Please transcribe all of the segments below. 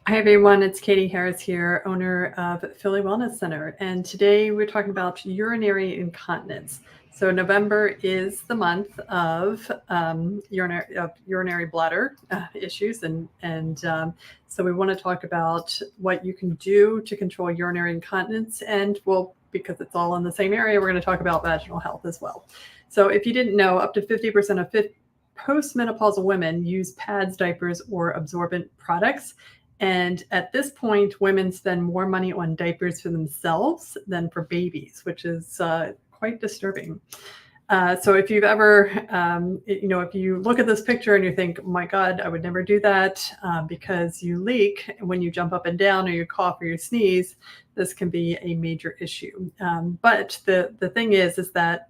Hi everyone, it's Katie Harris here, owner of Philly Wellness Center, and today we're talking about urinary incontinence. So November is the month of urinary bladder issues, and so we want to talk about what you can do to control urinary incontinence, and well, because it's all in the same area, we're going to talk about vaginal health as well. So if you didn't know, up to 50% of postmenopausal women use pads, diapers, or absorbent products. And at this point, women spend more money on diapers for themselves than for babies, which is quite disturbing. So if you've ever, if you look at this picture and you think, oh my God, I would never do that because you leak when you jump up and down or you cough or you sneeze, this can be a major issue. But the thing is that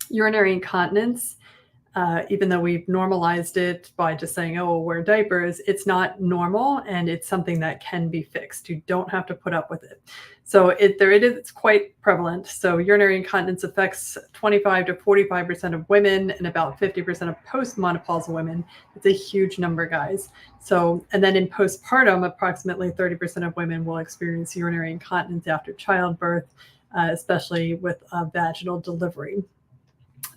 urinary incontinence, even though we've normalized it by just saying, oh, we'll wear diapers, it's not normal and it's something that can be fixed. You don't have to put up with it. So it's quite prevalent. So urinary incontinence affects 25 to 45% of women and about 50% of postmenopausal women. It's a huge number, guys. So, and then in postpartum, approximately 30% of women will experience urinary incontinence after childbirth, especially with vaginal delivery.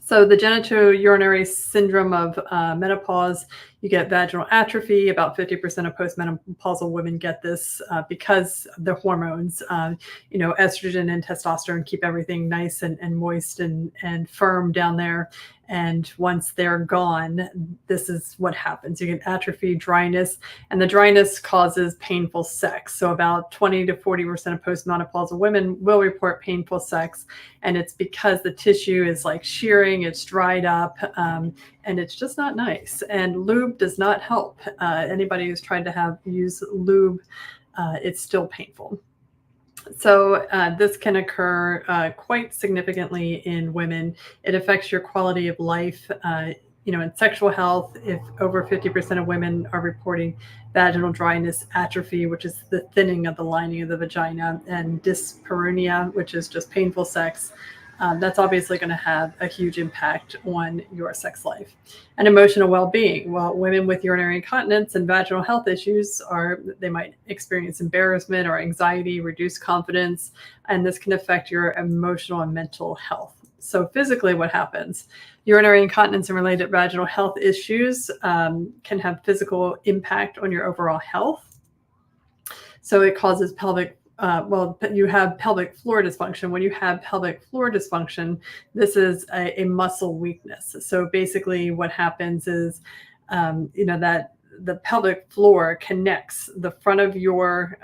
So the genitourinary syndrome of menopause, you get vaginal atrophy. About 50% of postmenopausal women get this because the hormones, estrogen and testosterone keep everything nice and moist and firm down there. And once they're gone, this is what happens. You get atrophy, dryness, and the dryness causes painful sex. So about 20 to 40% of postmenopausal women will report painful sex. And it's because the tissue is like shearing, it's dried up, and it's just not nice. And lube does not help. Anybody who's tried to use lube, it's still painful. So this can occur quite significantly in women. It affects your quality of life. In sexual health, if over 50% of women are reporting vaginal dryness, atrophy, which is the thinning of the lining of the vagina, and dyspareunia, which is just painful sex, that's obviously going to have a huge impact on your sex life. And emotional well-being. Well, women with urinary incontinence and vaginal health issues they might experience embarrassment or anxiety, reduced confidence, and this can affect your emotional and mental health. So physically, what happens? Urinary incontinence and related vaginal health issues can have physical impact on your overall health. So it causes you have pelvic floor dysfunction. When you have pelvic floor dysfunction, this is a muscle weakness. So basically what happens is, that the pelvic floor connects the front of your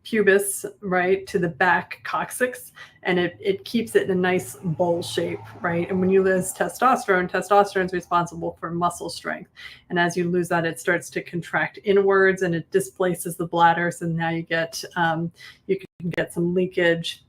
pubis, right, to the back coccyx, and it keeps it in a nice bowl shape, right? And when you lose testosterone is responsible for muscle strength. And as you lose that, it starts to contract inwards and it displaces the bladder. So now you can get some leakage.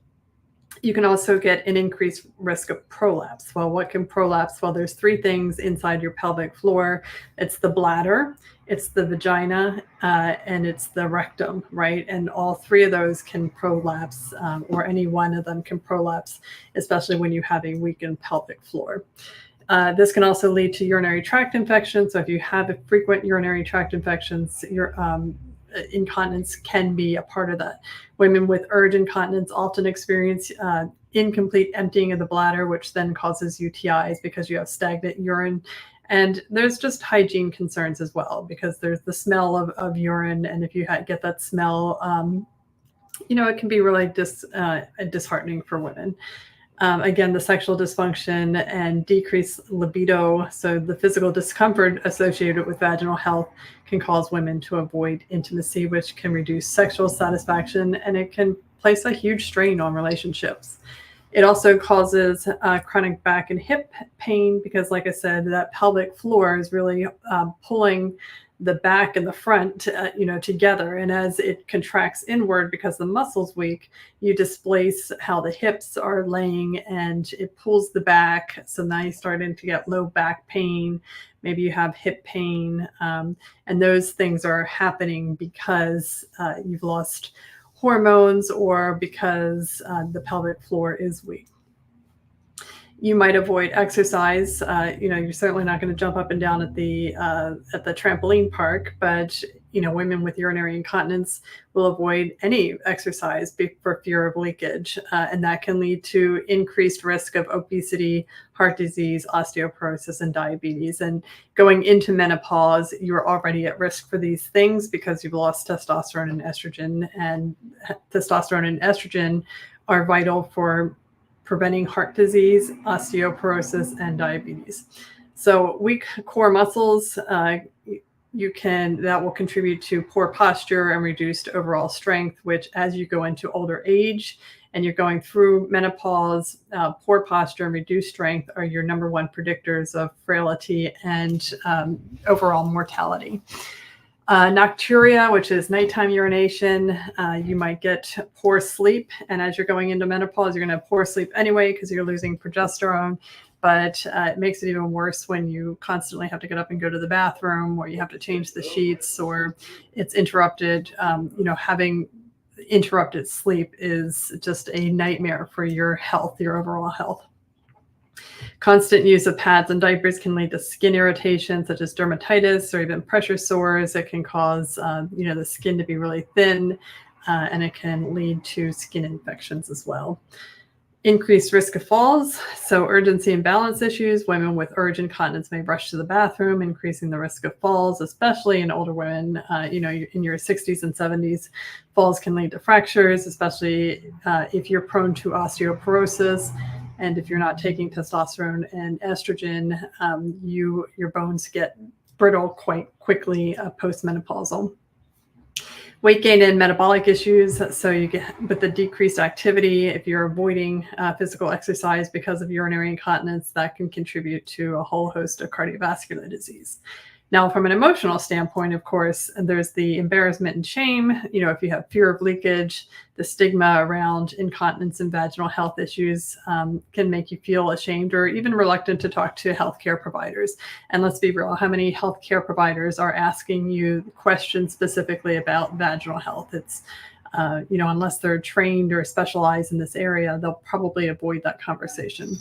You can also get an increased risk of prolapse. Well, what can prolapse? Well, there's three things inside your pelvic floor. It's the bladder, it's the vagina, and it's the rectum, right? And all three of those can prolapse, or any one of them can prolapse, especially when you have a weakened pelvic floor. This can also lead to urinary tract infections. So if you have frequent urinary tract infections, your incontinence can be a part of that. Women with urge incontinence often experience incomplete emptying of the bladder, which then causes UTIs because you have stagnant urine. And there's just hygiene concerns as well, because there's the smell of urine. And if you get that smell, it can be really disheartening for women. Again, the sexual dysfunction and decreased libido, so the physical discomfort associated with vaginal health can cause women to avoid intimacy, which can reduce sexual satisfaction, and it can place a huge strain on relationships. It also causes chronic back and hip pain because, like I said, that pelvic floor is really pulling the back and the front, together. And as it contracts inward because the muscle's weak, you displace how the hips are laying and it pulls the back. So now you're starting to get low back pain. Maybe you have hip pain. And those things are happening because you've lost hormones or because the pelvic floor is weak. You might avoid exercise. You're certainly not going to jump up and down at the trampoline park, but women with urinary incontinence will avoid any exercise for fear of leakage. And that can lead to increased risk of obesity, heart disease, osteoporosis, and diabetes. And going into menopause, you're already at risk for these things because you've lost testosterone and estrogen. And testosterone and estrogen are vital for preventing heart disease, osteoporosis, and diabetes. So weak core muscles, that will contribute to poor posture and reduced overall strength, which as you go into older age and you're going through menopause, poor posture and reduced strength are your number one predictors of frailty and overall mortality. Nocturia, which is nighttime urination, you might get poor sleep. And as you're going into menopause, you're going to have poor sleep anyway because you're losing progesterone. But it makes it even worse when you constantly have to get up and go to the bathroom, or you have to change the sheets, or it's interrupted. Having interrupted sleep is just a nightmare for your health, your overall health. Constant use of pads and diapers can lead to skin irritation, such as dermatitis or even pressure sores. It can cause, the skin to be really thin, and it can lead to skin infections as well. Increased risk of falls. So urgency and balance issues. Women with urge incontinence may rush to the bathroom, increasing the risk of falls, especially in older women. In your 60s and 70s, falls can lead to fractures, especially if you're prone to osteoporosis. And if you're not taking testosterone and estrogen, your bones get brittle quite quickly postmenopausal. Weight gain and metabolic issues. So you get with the decreased activity, if you're avoiding physical exercise because of urinary incontinence, that can contribute to a whole host of cardiovascular disease. Now, from an emotional standpoint, of course, there's the embarrassment and shame. If you have fear of leakage, the stigma around incontinence and vaginal health issues can make you feel ashamed or even reluctant to talk to healthcare providers. And let's be real, how many healthcare providers are asking you questions specifically about vaginal health? It's unless they're trained or specialized in this area, they'll probably avoid that conversation.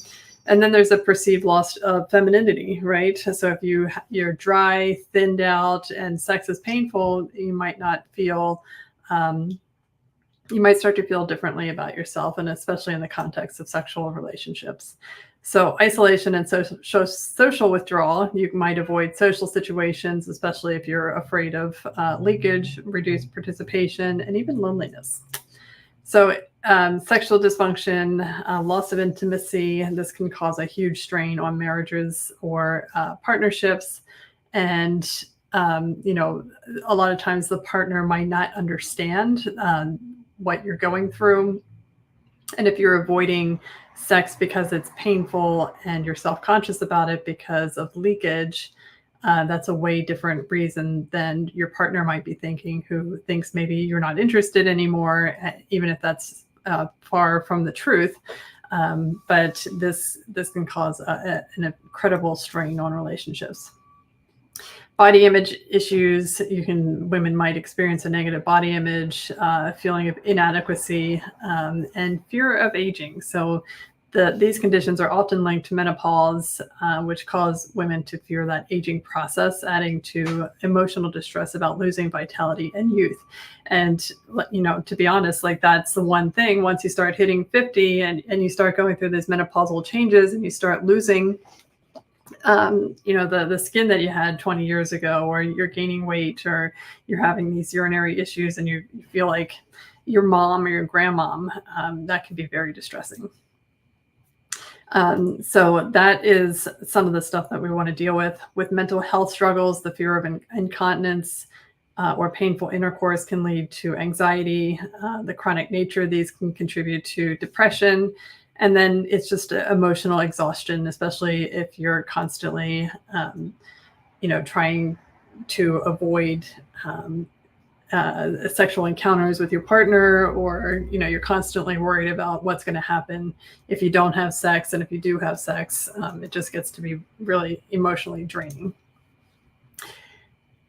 And then there's a perceived loss of femininity, right? So if you're dry, thinned out, and sex is painful, you might not feel, you might start to feel differently about yourself, and especially in the context of sexual relationships. So isolation and social withdrawal, you might avoid social situations, especially if you're afraid of leakage, reduced participation, and even loneliness. So sexual dysfunction, loss of intimacy, and this can cause a huge strain on marriages or partnerships. And, a lot of times the partner might not understand what you're going through. And if you're avoiding sex because it's painful and you're self-conscious about it because of leakage, that's a way different reason than your partner might be thinking, who thinks maybe you're not interested anymore, even if that's far from the truth. But this can cause an incredible strain on relationships. Body image issues. Women might experience a negative body image, feeling of inadequacy, and fear of aging. So these conditions are often linked to menopause, which cause women to fear that aging process, adding to emotional distress about losing vitality and youth. And, to be honest, that's the one thing, once you start hitting 50 and you start going through these menopausal changes and you start losing, the skin that you had 20 years ago, or you're gaining weight, or you're having these urinary issues and you feel like your mom or your grandmom, that can be very distressing. So that is some of the stuff that we want to deal with mental health struggles. The fear of incontinence or painful intercourse can lead to anxiety. The chronic nature of these can contribute to depression. And then it's just emotional exhaustion, especially if you're constantly, trying to avoid sexual encounters with your partner, or you're constantly worried about what's going to happen if you don't have sex, and if you do have sex, it just gets to be really emotionally draining.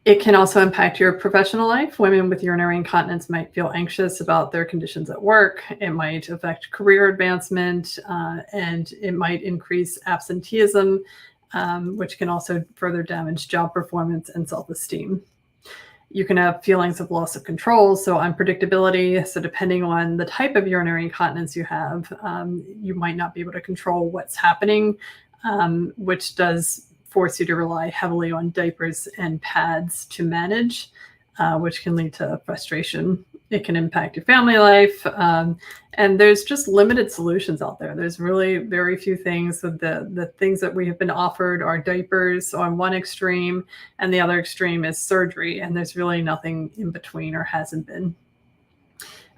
It can also impact your professional life. Women with urinary incontinence might feel anxious about their conditions at work. It might affect career advancement, and it might increase absenteeism, which can also further damage job performance and self-esteem. You can have feelings of loss of control, so unpredictability. So depending on the type of urinary incontinence you have, you might not be able to control what's happening, which does force you to rely heavily on diapers and pads to manage, which can lead to frustration. It can impact your family life. And there's just limited solutions out there. There's really very few things. So the things that we have been offered are diapers on one extreme, and the other extreme is surgery. And there's really nothing in between, or hasn't been.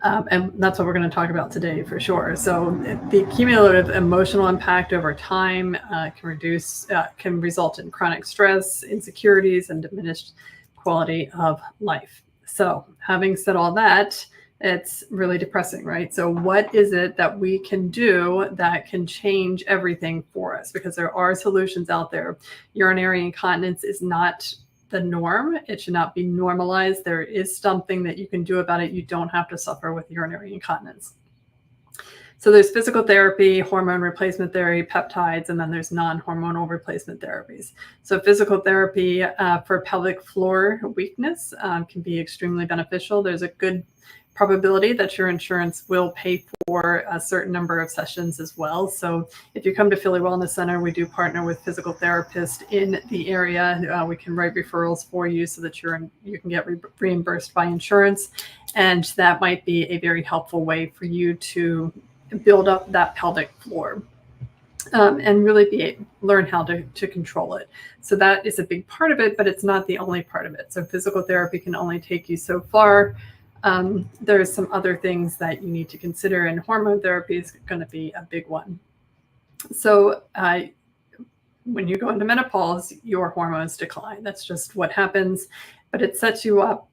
And that's what we're going to talk about today for sure. So the cumulative emotional impact over time can result in chronic stress, insecurities, and diminished quality of life. So having said all that, it's really depressing, right? So what is it that we can do that can change everything for us? Because there are solutions out there. Urinary incontinence is not the norm. It should not be normalized. There is something that you can do about it. You don't have to suffer with urinary incontinence. So there's physical therapy, hormone replacement therapy, peptides, and then there's non-hormonal replacement therapies. So physical therapy for pelvic floor weakness can be extremely beneficial. There's a good probability that your insurance will pay for a certain number of sessions as well. So if you come to Philly Wellness Center, we do partner with physical therapists in the area. We can write referrals for you so that you can get reimbursed by insurance. And that might be a very helpful way for you to build up that pelvic floor. And really learn how to control it. So that is a big part of it, but it's not the only part of it. So physical therapy can only take you so far. There's some other things that you need to consider, and hormone therapy is going to be a big one. So when you go into menopause, your hormones decline. That's just what happens, but it sets you up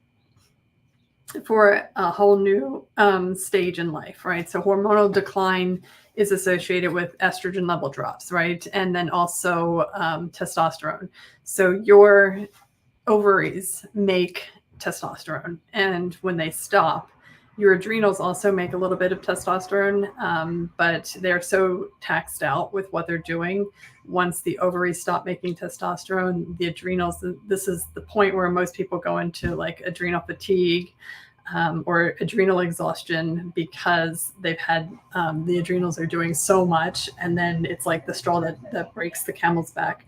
for a whole new stage in life, right? So hormonal decline is associated with estrogen level drops, right? And then also testosterone. So your ovaries make testosterone, and when they stop, your adrenals also make a little bit of testosterone, but they're so taxed out with what they're doing. Once the ovaries stop making testosterone, the adrenals, this is the point where most people go into like adrenal fatigue or adrenal exhaustion, because they've had the adrenals are doing so much, and then it's like the straw that breaks the camel's back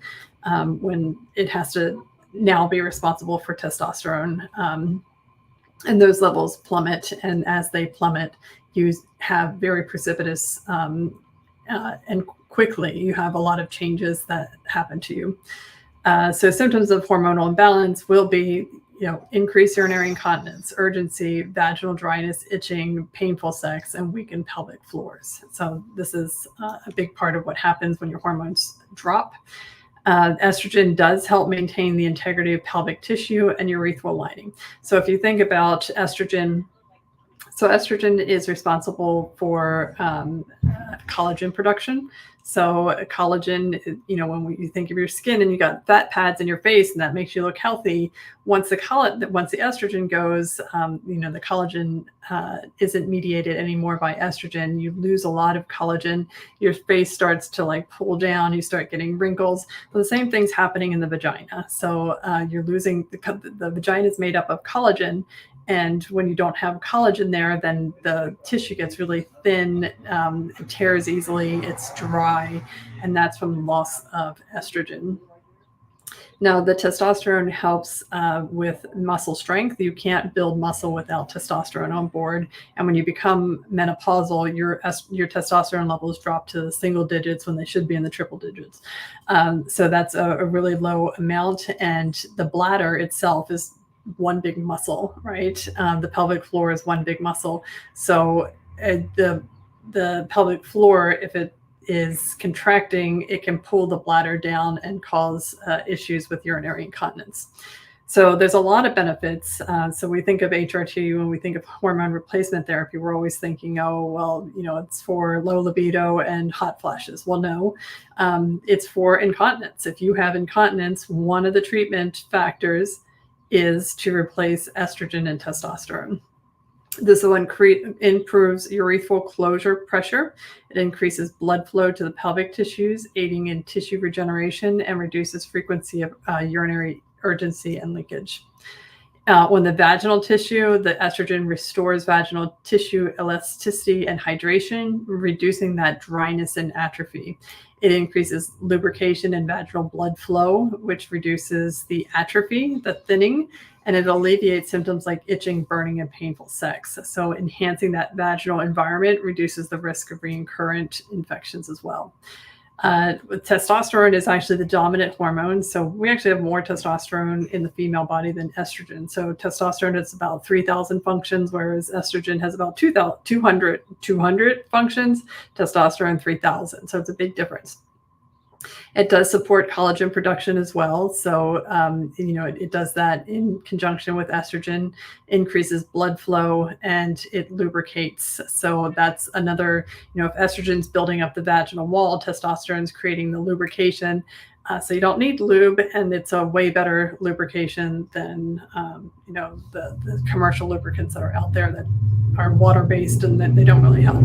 when it has to now be responsible for testosterone, and those levels plummet. And as they plummet, you have very precipitous and quickly you have a lot of changes that happen to you. So symptoms of hormonal imbalance will be, increased urinary incontinence, urgency, vaginal dryness, itching, painful sex, and weakened pelvic floors. So this is a big part of what happens when your hormones drop. Estrogen does help maintain the integrity of pelvic tissue and urethral lining. So if you think about estrogen, so estrogen is responsible for collagen production. So collagen, when you think of your skin and you got fat pads in your face and that makes you look healthy, once the estrogen goes, the collagen isn't mediated anymore by estrogen. You lose a lot of collagen. Your face starts to like pull down. You start getting wrinkles. Well, the same thing's happening in the vagina. So you're losing the vagina is made up of collagen. And when you don't have collagen there, then the tissue gets really thin, it tears easily, it's dry, and that's from loss of estrogen. Now, the testosterone helps with muscle strength. You can't build muscle without testosterone on board. And when you become menopausal, your testosterone levels drop to the single digits when they should be in the triple digits. So that's a really low amount. And the bladder itself is one big muscle, right? The pelvic floor is one big muscle. So the pelvic floor, if it is contracting, it can pull the bladder down and cause issues with urinary incontinence. So there's a lot of benefits. So we think of HRT, when we think of hormone replacement therapy, we're always thinking, it's for low libido and hot flashes. Well, no, it's for incontinence. If you have incontinence, one of the treatment factors is to replace estrogen and testosterone. This will improves urethral closure pressure. It increases blood flow to the pelvic tissues, aiding in tissue regeneration, and reduces frequency of urinary urgency and leakage. On the vaginal tissue, the estrogen restores vaginal tissue elasticity and hydration, reducing that dryness and atrophy. It increases lubrication and vaginal blood flow, which reduces the atrophy, the thinning, and it alleviates symptoms like itching, burning, and painful sex. So enhancing that vaginal environment reduces the risk of recurrent infections as well. Testosterone is actually the dominant hormone. So we actually have more testosterone in the female body than estrogen. So testosterone is about 3,000 functions, whereas estrogen has about 200 functions, testosterone 3,000. So it's a big difference. It does support collagen production as well. So, it does that in conjunction with estrogen, increases blood flow, and it lubricates. So that's another, if estrogen's building up the vaginal wall, testosterone's creating the lubrication. So you don't need lube, and it's a way better lubrication than, the commercial lubricants that are out there that are water-based and that they don't really help.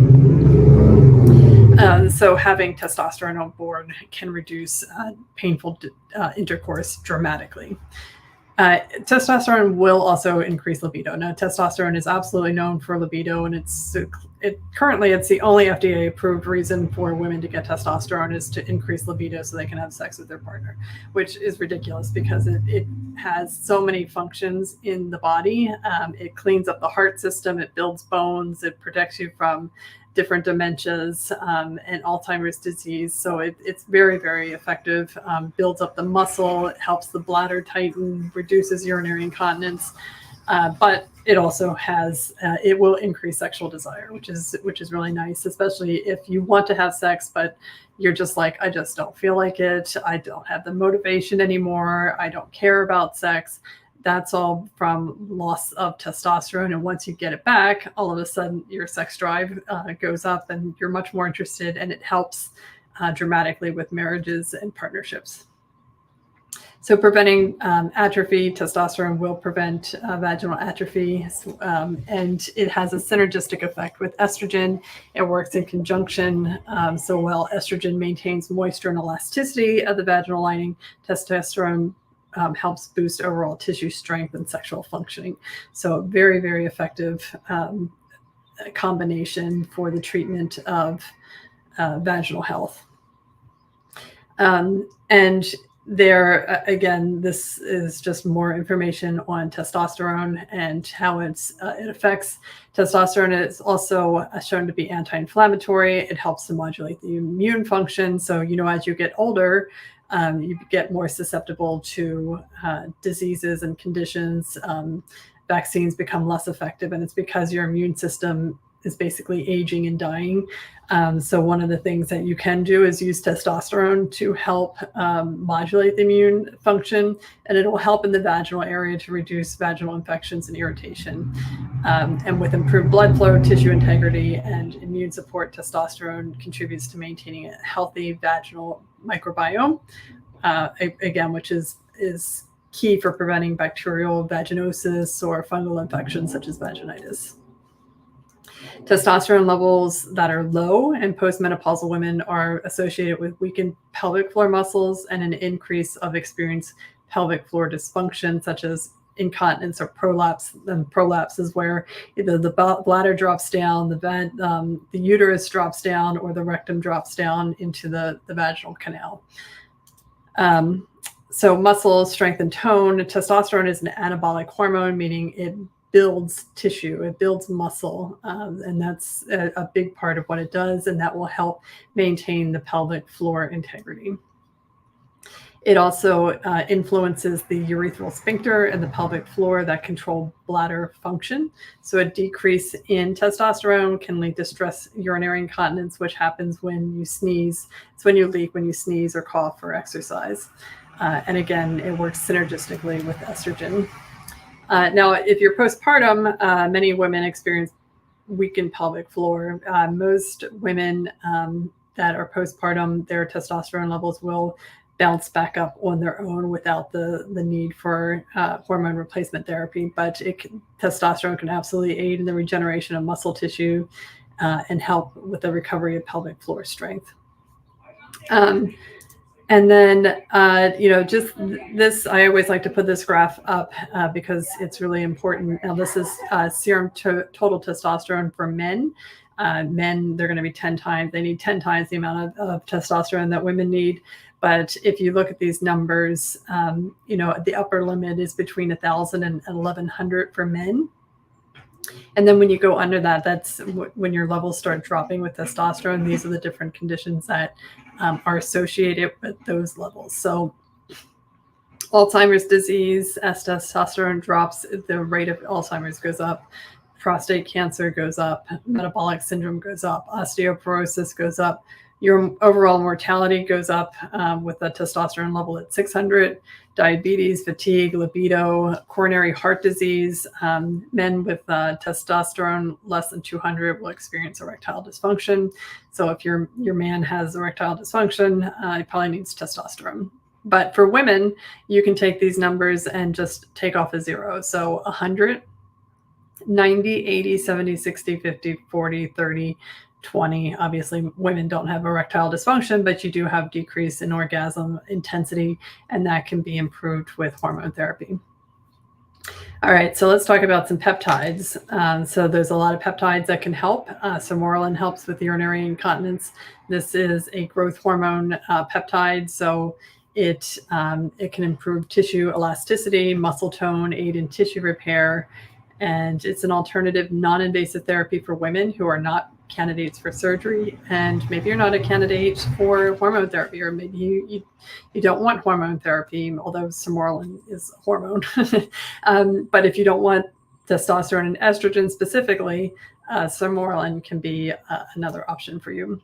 So having testosterone on board can reduce painful intercourse dramatically. Testosterone will also increase libido. Now, testosterone is absolutely known for libido, and currently it's the only FDA-approved reason for women to get testosterone is to increase libido so they can have sex with their partner, which is ridiculous because it has so many functions in the body. It cleans up the heart system, it builds bones, it protects you from different dementias and Alzheimer's disease. So it's very, very effective, builds up the muscle, it helps the bladder tighten, reduces urinary incontinence, but it also it will increase sexual desire, which is really nice, especially if you want to have sex, but you're just like, I just don't feel like it. I don't have the motivation anymore. I don't care about sex. That's all from loss of testosterone. And once you get it back, all of a sudden your sex drive goes up and you're much more interested, and it helps dramatically with marriages and partnerships. So preventing atrophy, testosterone will prevent vaginal atrophy, and it has a synergistic effect with estrogen. It works in conjunction. So while estrogen maintains moisture and elasticity of the vaginal lining, testosterone helps boost overall tissue strength and sexual functioning. So very, very effective combination for the treatment of vaginal health. And there, again, this is just more information on testosterone and how it affects. Testosterone is also shown to be anti-inflammatory. It helps to modulate the immune function. So, as you get older, you get more susceptible to diseases and conditions. Vaccines become less effective, and it's because your immune system is basically aging and dying. So one of the things that you can do is use testosterone to help modulate the immune function, and it will help in the vaginal area to reduce vaginal infections and irritation. And with improved blood flow, tissue integrity, and immune support, testosterone contributes to maintaining a healthy vaginal microbiome, again, which is key for preventing bacterial vaginosis or fungal infections such as vaginitis. Testosterone levels that are low in postmenopausal women are associated with weakened pelvic floor muscles and an increase of experienced pelvic floor dysfunction, such as incontinence or prolapse. And prolapse is where either the bladder drops down, the uterus drops down, or the rectum drops down into the vaginal canal. So muscle strength and tone. Testosterone is an anabolic hormone, meaning it builds tissue, it builds muscle, and that's a big part of what it does, and that will help maintain the pelvic floor integrity. It also influences the urethral sphincter and the pelvic floor that control bladder function. So a decrease in testosterone can lead to stress urinary incontinence, which happens when you sneeze. It's when you leak, when you sneeze or cough or exercise. And again, it works synergistically with estrogen. Now, if you're postpartum, many women experience weakened pelvic floor. Most women that are postpartum, their testosterone levels will bounce back up on their own without the need for hormone replacement therapy. But testosterone can absolutely aid in the regeneration of muscle tissue and help with the recovery of pelvic floor strength. And then, just this, I always like to put this graph up because it's really important. Now, this is serum total testosterone for men. Men, they're going to be 10 times, they need 10 times the amount of testosterone that women need. But if you look at these numbers, the upper limit is between 1,000 and 1,100 for men. And then when you go under that, that's when your levels start dropping with testosterone. These are the different conditions that are associated with those levels. So Alzheimer's disease, as testosterone drops, the rate of Alzheimer's goes up. Prostate cancer goes up. Metabolic syndrome goes up. Osteoporosis goes up. Your overall mortality goes up with a testosterone level at 600. Diabetes, fatigue, libido, coronary heart disease. Men with testosterone less than 200 will experience erectile dysfunction. So if your man has erectile dysfunction, he probably needs testosterone. But for women, you can take these numbers and just take off a zero. So 100, 90, 80, 70, 60, 50, 40, 30, 20. Obviously, women don't have erectile dysfunction, but you do have decrease in orgasm intensity, and that can be improved with hormone therapy. All right, so let's talk about some peptides. So there's a lot of peptides that can help. Sermorelin helps with urinary incontinence. This is a growth hormone peptide, so it can improve tissue elasticity, muscle tone, aid in tissue repair, and it's an alternative non-invasive therapy for women who are not candidates for surgery, and maybe you're not a candidate for hormone therapy, or maybe you don't want hormone therapy, although sermorelin is a hormone. But if you don't want testosterone and estrogen specifically, sermorelin can be another option for you.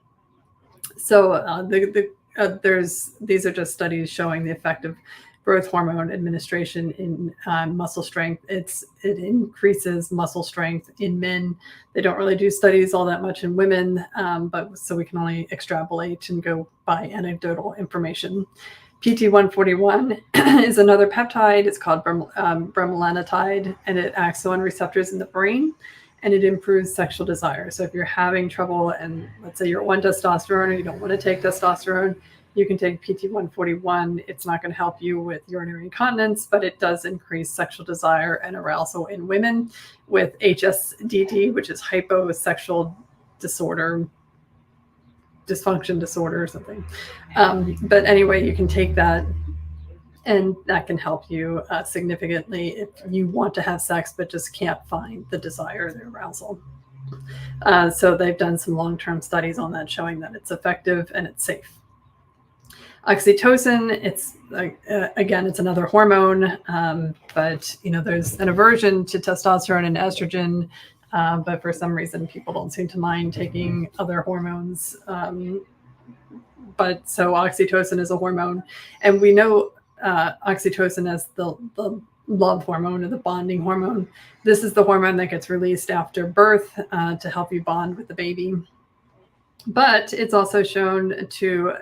So these are just studies showing the effect of growth hormone administration in muscle strength. It increases muscle strength in men. They don't really do studies all that much in women, but so we can only extrapolate and go by anecdotal information. PT141 is another peptide. It's called bremelanotide, and it acts on receptors in the brain, and it improves sexual desire. So if you're having trouble, and let's say you're on testosterone or you don't want to take testosterone, you can take PT141. It's not going to help you with urinary incontinence, but it does increase sexual desire and arousal in women with HSDD, which is hyposexual disorder, dysfunction disorder or something. But anyway, you can take that, and that can help you significantly if you want to have sex but just can't find the desire, the arousal. So they've done some long-term studies on that showing that it's effective and it's safe. Oxytocin, it's again, it's another hormone, but there's an aversion to testosterone and estrogen, but for some reason people don't seem to mind taking other hormones. But so oxytocin is a hormone, and we know oxytocin as the love hormone or the bonding hormone. This is the hormone that gets released after birth to help you bond with the baby. But it's also shown to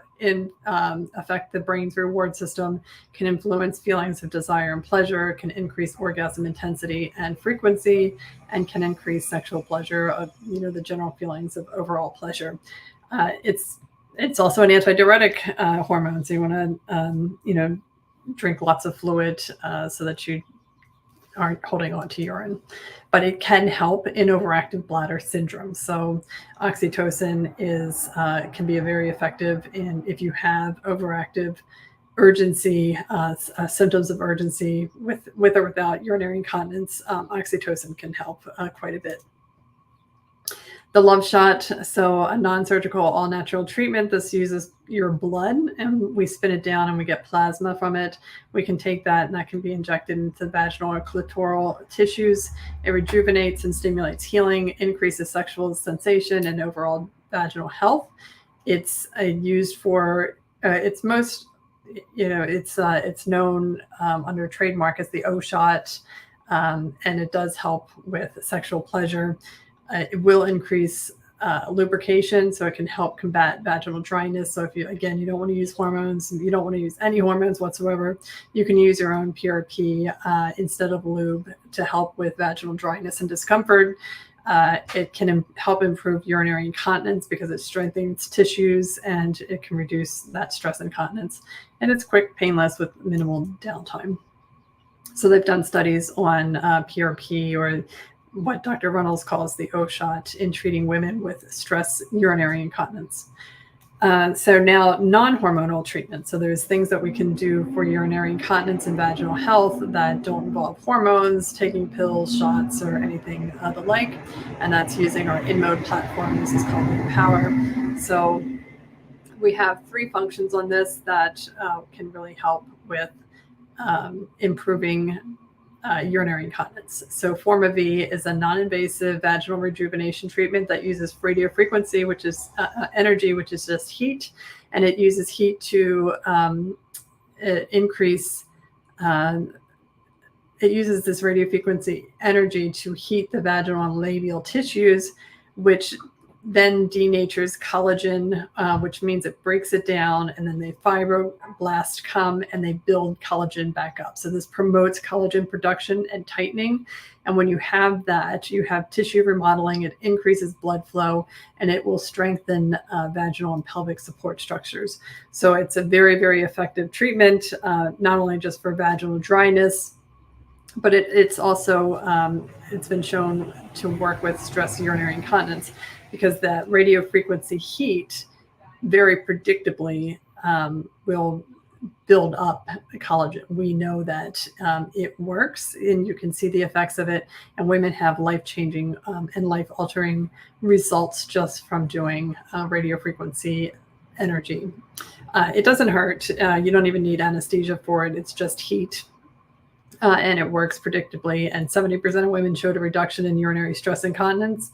affect the brain's reward system, can influence feelings of desire and pleasure, can increase orgasm intensity and frequency, and can increase sexual pleasure of, the general feelings of overall pleasure. It's also an antidiuretic hormone, so you want to, drink lots of fluid so that you aren't holding on to urine. But it can help in overactive bladder syndrome. So oxytocin can be very effective if you have overactive urgency, symptoms of urgency with or without urinary incontinence. Oxytocin can help quite a bit. The love shot, so a non-surgical, all-natural treatment. This uses your blood, and we spin it down and we get plasma from it. We can take that, and that can be injected into vaginal or clitoral tissues. It rejuvenates and stimulates healing, increases sexual sensation and overall vaginal health. It's used for it's most, it's known under trademark as the O shot, and it does help with sexual pleasure. It will increase lubrication, so it can help combat vaginal dryness. So if you don't want to use hormones, you don't want to use any hormones whatsoever, you can use your own PRP instead of lube to help with vaginal dryness and discomfort. It can help improve urinary incontinence because it strengthens tissues and it can reduce that stress incontinence. And it's quick, painless with minimal downtime. So they've done studies on PRP, or what Dr. Runnels calls the O shot, in treating women with stress urinary incontinence. So now non-hormonal treatment. So there's things that we can do for urinary incontinence and vaginal health that don't involve hormones, taking pills, shots, or anything the like. And that's using our InMode platform. This is called Empower. So we have 3 functions on this that can really help with improving urinary incontinence. So Forma V is a non-invasive vaginal rejuvenation treatment that uses radio frequency, which is energy, which is just heat, and it uses heat to increase. It uses this radio frequency energy to heat the vaginal and labial tissues, which then denatures collagen, which means it breaks it down, and then the fibroblasts come and they build collagen back up. So this promotes collagen production and tightening. And when you have that, you have tissue remodeling, it increases blood flow, and it will strengthen vaginal and pelvic support structures. So it's a very, very effective treatment, not only just for vaginal dryness, but it's also, it's been shown to work with stress urinary incontinence, because that radio frequency heat very predictably will build up collagen. We know that it works, and you can see the effects of it. And women have life-changing and life-altering results just from doing radio frequency energy. It doesn't hurt. You don't even need anesthesia for it. It's just heat. And it works predictably. And 70% of women showed a reduction in urinary stress incontinence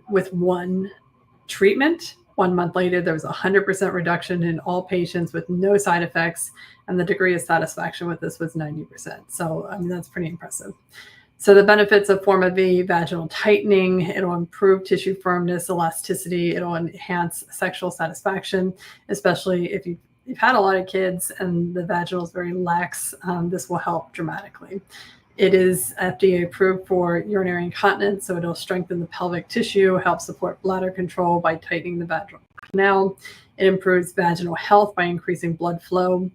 with one treatment. 1 month later, there was 100% reduction in all patients with no side effects, and the degree of satisfaction with this was 90%. So, I mean, that's pretty impressive. So the benefits of Forma V: vaginal tightening, it'll improve tissue firmness, elasticity, it'll enhance sexual satisfaction, especially if you've had a lot of kids and the vaginal is very lax. This will help dramatically. It is FDA approved for urinary incontinence, so it'll strengthen the pelvic tissue, help support bladder control by tightening the vaginal canal. It improves vaginal health by increasing blood flow,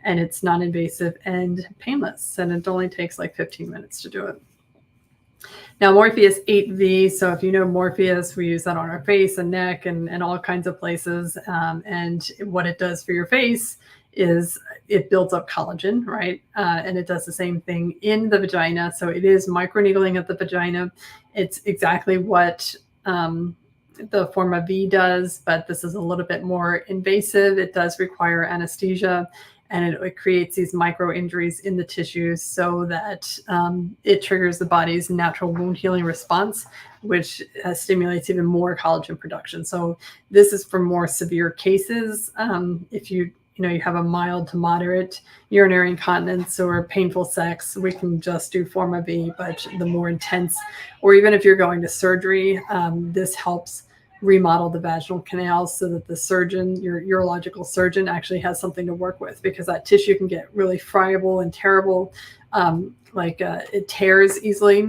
and it's non-invasive and painless, and it only takes like 15 minutes to do it. Now, Morpheus 8V, so if you know Morpheus, we use that on our face and neck and all kinds of places. And what it does for your face is it builds up collagen, right? And it does the same thing in the vagina. So it is microneedling of the vagina. It's exactly what the Forma V does, but this is a little bit more invasive. It does require anesthesia, and it creates these micro injuries in the tissues so that it triggers the body's natural wound healing response, which stimulates even more collagen production. So this is for more severe cases. If you have a mild to moderate urinary incontinence or painful sex, we can just do Forma V. But the more intense, or even if you're going to surgery, this helps remodel the vaginal canal so that the surgeon, your urological surgeon, actually has something to work with, because that tissue can get really friable and terrible. It tears easily.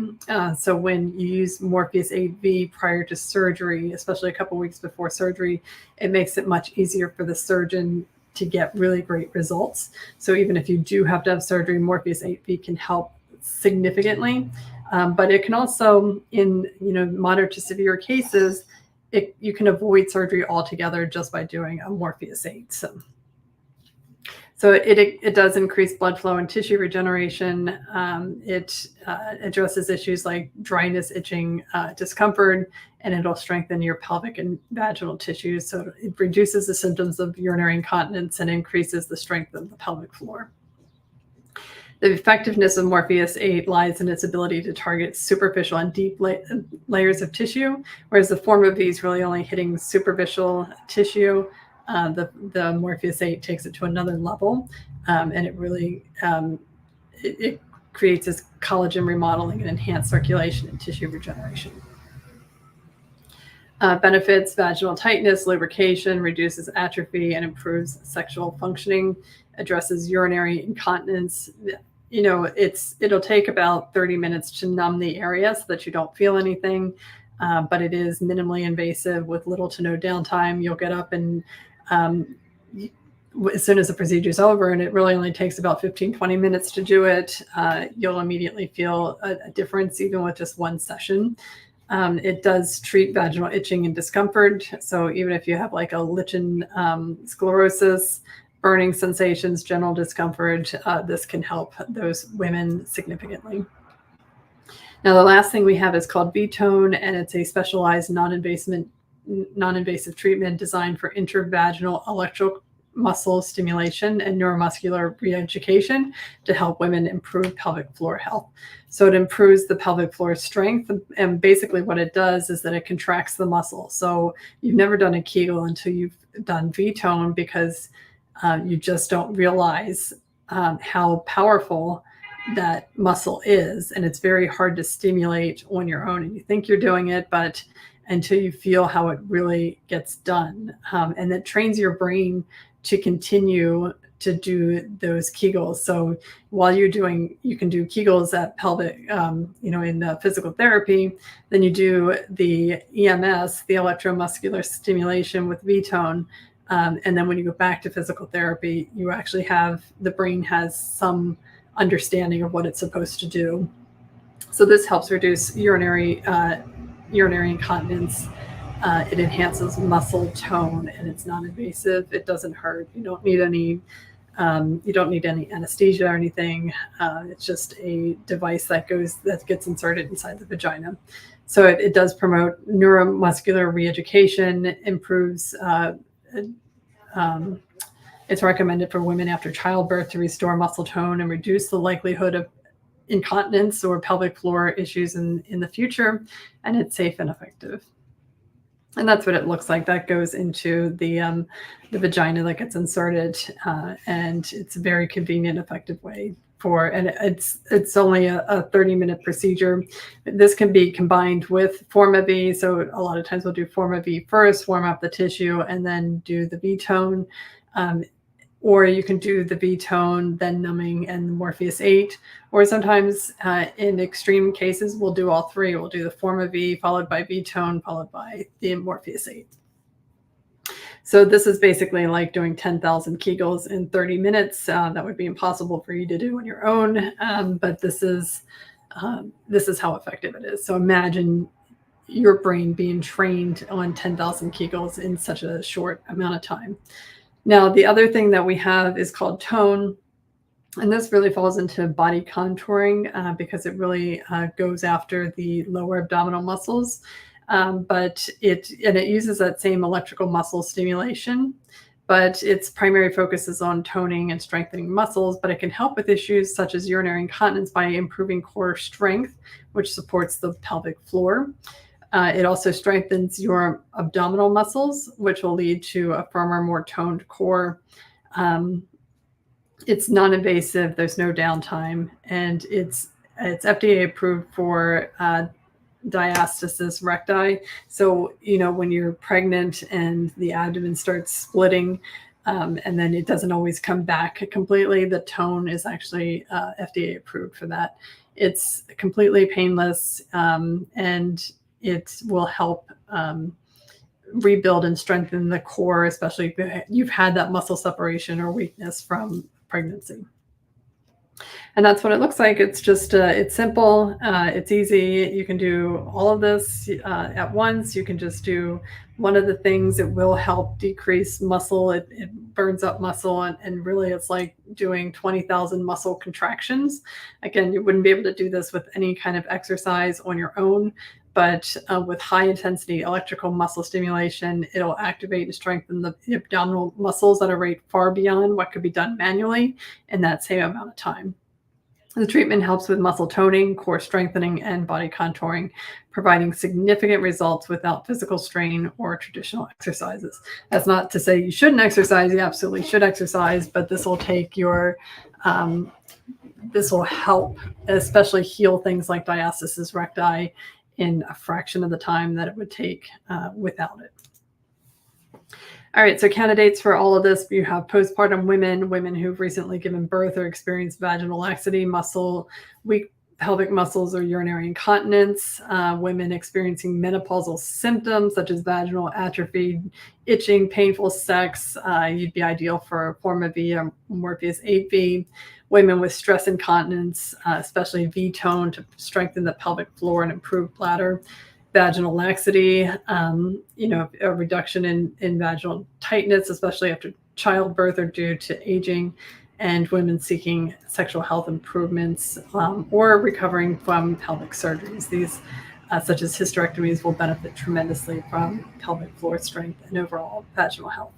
So when you use Morpheus 8V prior to surgery, especially a couple weeks before surgery, it makes it much easier for the surgeon to get really great results. So even if you do have to have surgery, Morpheus 8V can help significantly. But it can also, in moderate to severe cases, you can avoid surgery altogether just by doing a Morpheus 8. So it does increase blood flow and tissue regeneration. It addresses issues like dryness, itching, discomfort, and it'll strengthen your pelvic and vaginal tissues. So it reduces the symptoms of urinary incontinence and increases the strength of the pelvic floor. The effectiveness of Morpheus 8 lies in its ability to target superficial and deep layers of tissue, whereas the Forma V is really only hitting superficial tissue. The Morpheus 8 takes it to another level, and it really it creates this collagen remodeling and enhanced circulation and tissue regeneration. Benefits: vaginal tightness, lubrication, reduces atrophy, and improves sexual functioning, addresses urinary incontinence, it'll take about 30 minutes to numb the area so that you don't feel anything. But it is minimally invasive with little to no downtime. You'll get up and as soon as the procedure is over, and it really only takes about 15-20 minutes to do it, you'll immediately feel a difference even with just one session. It does treat vaginal itching and discomfort. So even if you have like a lichen sclerosis, burning sensations, general discomfort, this can help those women significantly. Now, the last thing we have is called V-Tone, and it's a specialized non-invasive treatment designed for intravaginal electrical muscle stimulation and neuromuscular re-education to help women improve pelvic floor health. So it improves the pelvic floor strength, and basically what it does is that it contracts the muscle. So you've never done a Kegel until you've done V-Tone, because you just don't realize how powerful that muscle is, and it's very hard to stimulate on your own, and you think you're doing it, but until you feel how it really gets done. And that trains your brain to continue to do those Kegels. So while you can do Kegels at pelvic, in the physical therapy, then you do the EMS, the electromuscular stimulation with V-Tone. And then when you go back to physical therapy, you actually the brain has some understanding of what it's supposed to do. So this helps reduce urinary incontinence. It enhances muscle tone, and it's non-invasive. It doesn't hurt. You don't need any anesthesia or anything. It's just a device that gets inserted inside the vagina. So it does promote neuromuscular re-education, improves. It's recommended for women after childbirth to restore muscle tone and reduce the likelihood of incontinence or pelvic floor issues in the future, and it's safe and effective. And that's what it looks like. That goes into the vagina that gets inserted, and it's a very convenient, effective way and it's only a 30-minute procedure. This can be combined with Forma-V. So a lot of times we'll do Forma-V first, warm up the tissue, and then do the V-Tone. Or you can do the V-Tone, then numbing and Morpheus 8. Or sometimes in extreme cases, we'll do all three. We'll do the Forma-V, followed by V-Tone, followed by the Morpheus 8. So this is basically like doing 10,000 Kegels in 30 minutes. That would be impossible for you to do on your own, but this is how effective it is. So imagine your brain being trained on 10,000 Kegels in such a short amount of time. Now, the other thing that we have is called tone, and this really falls into body contouring because it really goes after the lower abdominal muscles. But it uses that same electrical muscle stimulation, but its primary focus is on toning and strengthening muscles, but it can help with issues such as urinary incontinence by improving core strength, which supports the pelvic floor. It also strengthens your abdominal muscles, which will lead to a firmer, more toned core. It's non-invasive, there's no downtime, and it's FDA approved for diastasis recti. So, when you're pregnant and the abdomen starts splitting, and then it doesn't always come back completely, the tone is actually FDA approved for that. It's completely painless, and it will help rebuild and strengthen the core, especially if you've had that muscle separation or weakness from pregnancy. And that's what it looks like. It's just, it's simple, it's easy. You can do all of this at once. You can just do one of the things. It will help decrease muscle. It burns up muscle, and really it's like doing 20,000 muscle contractions. Again, you wouldn't be able to do this with any kind of exercise on your own, but with high intensity electrical muscle stimulation, it'll activate and strengthen the abdominal muscles at a rate far beyond what could be done manually in that same amount of time. The treatment helps with muscle toning, core strengthening, and body contouring, providing significant results without physical strain or traditional exercises. That's not to say you shouldn't exercise. You absolutely should exercise, but this will take this will help, especially heal things like diastasis recti in a fraction of the time that it would take without it. All right, so candidates for all of this, you have postpartum women, women who've recently given birth or experienced vaginal laxity, weak pelvic muscles or urinary incontinence, women experiencing menopausal symptoms such as vaginal atrophy, itching, painful sex. You'd be ideal for Forma V or Morpheus 8V. Women with stress incontinence, especially V-tone to strengthen the pelvic floor and improve bladder. Vaginal laxity, a reduction in vaginal tightness, especially after childbirth or due to aging, and women seeking sexual health improvements or recovering from pelvic surgeries. These, such as hysterectomies, will benefit tremendously from pelvic floor strength and overall vaginal health.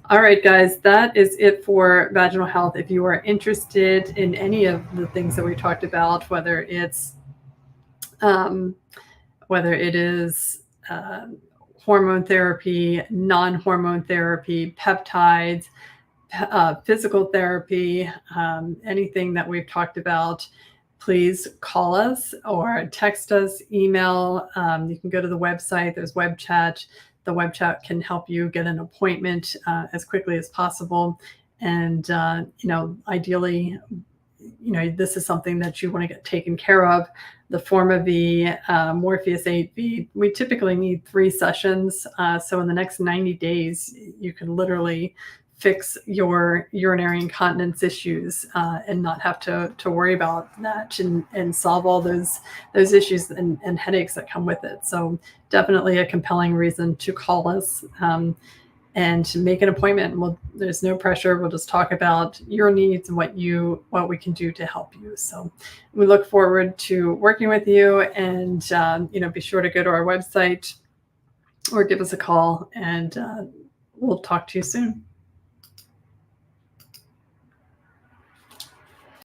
All right, guys, that is it for vaginal health. If you are interested in any of the things that we talked about, whether it is hormone therapy, non-hormone therapy, peptides, physical therapy, anything that we've talked about, please call us or text us, email. You can go to the website. There's web chat. The web chat can help you get an appointment as quickly as possible. And, ideally, this is something that you want to get taken care of. The Forma V, Morpheus 8V, we typically need 3 sessions. So in the next 90 days, you can literally fix your urinary incontinence issues and not have to worry about that and solve all those issues and headaches that come with it. So definitely a compelling reason to call us. And make an appointment. There's no pressure. We'll just talk about your needs and what we can do to help you. So we look forward to working with you, and be sure to go to our website or give us a call, and we'll talk to you soon.